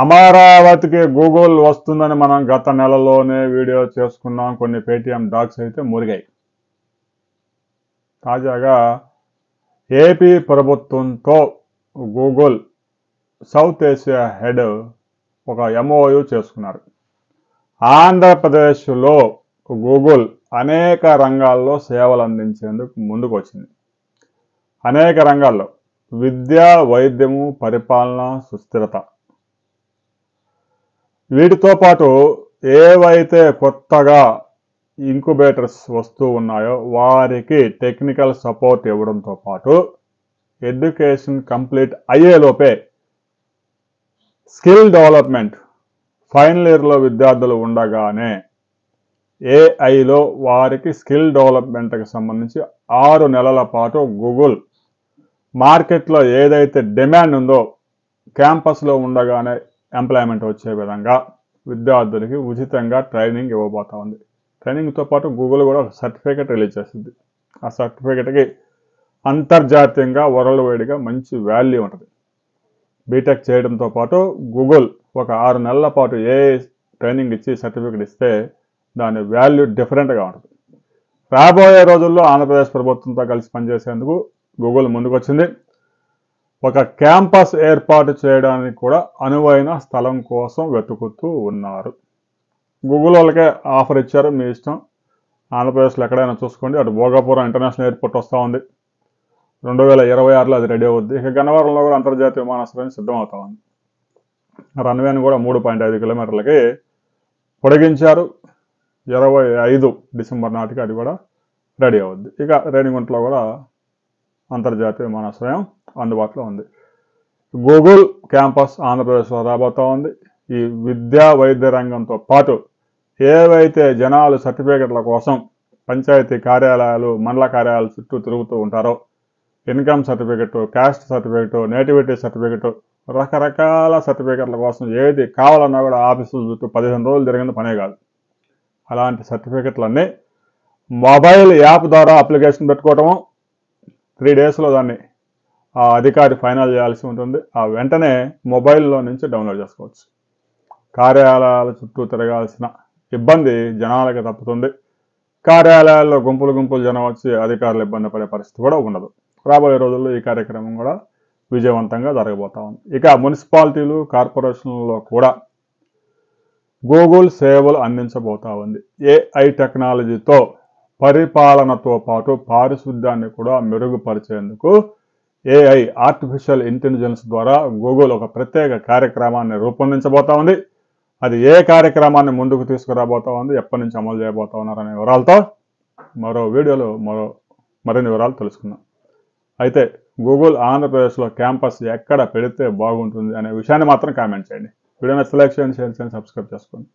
అమరావతికి గూగుల్ వస్తుందని మనం గత నెలలోనే వీడియో చేసుకున్నాం. కొన్ని పేటీఎం డాక్స్ అయితే మురిగాయి. తాజాగా ఏపీ ప్రభుత్వంతో గూగుల్ సౌత్ ఏషియా హెడ్ ఒక ఎంఓయూ చేసుకున్నారు. ఆంధ్రప్రదేశ్లో గూగుల్ అనేక రంగాల్లో సేవలు అందించేందుకు ముందుకు వచ్చింది. అనేక రంగాల్లో విద్య, వైద్యము, పరిపాలన, సుస్థిరత, వీటితో పాటు ఏవైతే కొత్తగా ఇంక్యుబేటర్స్ వస్తూ ఉన్నాయో వారికి టెక్నికల్ సపోర్ట్ ఇవ్వడంతో పాటు ఎడ్యుకేషన్ కంప్లీట్ అయ్యేలోపే స్కిల్ డెవలప్మెంట్, ఫైనల్ ఇయర్లో విద్యార్థులు ఉండగానే ఏఐలో వారికి స్కిల్ డెవలప్మెంట్కి సంబంధించి 6 నెలల పాటు గూగుల్ మార్కెట్లో ఏదైతే డిమాండ్ ఉందో క్యాంపస్లో ఉండగానే ఎంప్లాయ్మెంట్ వచ్చే విధంగా విద్యార్థులకి ఉచితంగా ట్రైనింగ్ ఇవ్వబోతా ఉంది. ట్రైనింగ్తో పాటు గూగుల్ కూడా ఒక సర్టిఫికేట్ రిలీజ్ చేస్తుంది. ఆ సర్టిఫికేట్కి అంతర్జాతీయంగా వరల్డ్ వైడ్గా మంచి వాల్యూ ఉంటుంది. బీటెక్ చేయడంతో పాటు గూగుల్ ఒక 6 నెలల పాటు ట్రైనింగ్ ఇచ్చి సర్టిఫికేట్ ఇస్తే దాని వాల్యూ డిఫరెంట్గా ఉంటుంది. రాబోయే రోజుల్లో ఆంధ్రప్రదేశ్ ప్రభుత్వంతో కలిసి పనిచేసేందుకు గూగుల్ ముందుకొచ్చింది. ఒక క్యాంపస్ ఏర్పాటు చేయడానికి కూడా అనువైన స్థలం కోసం వెతుకుతూ ఉన్నారు. గూగుల్ వాళ్ళకే ఆఫర్ ఇచ్చారు, మీ ఇష్టం, ఆంధ్రప్రదేశ్లో ఎక్కడైనా చూసుకోండి. అటు భోగాపురం ఇంటర్నేషనల్ ఎయిర్పోర్ట్ వస్తూ ఉంది, 2026లో అది రెడీ అవుద్ది. ఇక గన్నవరంలో కూడా అంతర్జాతీయ విమానాశ్రయం సిద్ధం అవుతా ఉంది. రన్వేను కూడా 3.5 కిలోమీటర్లకి పొడిగించారు. 25 డిసెంబర్ నాటికి అది కూడా రెడీ అవుద్ది. ఇక రేణిగుంటలో కూడా అంతర్జాతీయ విమానాశ్రయం అందుబాటులో ఉంది. గూగుల్ క్యాంపస్ ఆంధ్రప్రదేశ్లో రాబోతూ ఉంది. ఈ విద్యా వైద్య రంగంతో పాటు ఏవైతే జనాలు సర్టిఫికేట్ల కోసం పంచాయతీ కార్యాలయాలు, మండల కార్యాలయాలు చుట్టూ తిరుగుతూ ఉంటారో, income certificate, caste certificate, nativity certificate, రకరకాల సర్టిఫికెట్ల కోసం ఏది కావాలన్నా కూడా ఆఫీసుల చుట్టూ 15 రోజులు జరిగిన పనే కాదు. అలాంటి సర్టిఫికెట్లన్నీ మొబైల్ యాప్ ద్వారా అప్లికేషన్ పెట్టుకోవటము, 3 డేస్లో దాన్ని ఆ అధికారి ఫైనల్ చేయాల్సి ఉంటుంది. ఆ వెంటనే మొబైల్లో నుంచి డౌన్లోడ్ చేసుకోవచ్చు. కార్యాలయాల చుట్టూ తిరగాల్సిన ఇబ్బంది జనాలకి తప్పుతుంది. కార్యాలయాల్లో గుంపులు జనం వచ్చి అధికారులు ఇబ్బంది పడే పరిస్థితి కూడా ఉండదు. రాబోయే రోజుల్లో ఈ కార్యక్రమం కూడా విజయవంతంగా జరగబోతా ఉంది. ఇక మున్సిపాలిటీలు, కార్పొరేషన్లలో కూడా గూగుల్ సేవలు అందించబోతా ఉంది. ఏఐ టెక్నాలజీతో పరిపాలనతో పాటు పారిశుద్ధ్యాన్ని కూడా మెరుగుపరిచేందుకు ఏఐ, ఆర్టిఫిషియల్ ఇంటెలిజెన్స్ ద్వారా గూగుల్ ఒక ప్రత్యేక కార్యక్రమాన్ని రూపొందించబోతా ఉంది. అది ఏ కార్యక్రమాన్ని ముందుకు తీసుకురాబోతా ఉంది, ఎప్పటి నుంచి అమలు చేయబోతా ఉన్నారనే వివరాలతో మరో వీడియోలో మరిన్ని వివరాలు తెలుసుకుందాం. అయితే గూగుల్ ఆంధ్రప్రదేశ్లో క్యాంపస్ ఎక్కడ పెడితే బాగుంటుంది అనే విషయాన్ని మాత్రం కామెంట్ చేయండి. వీడియో నచ్చితే లైక్ చేయండి, షేర్ చేయండి, సబ్స్క్రైబ్ చేసుకోండి.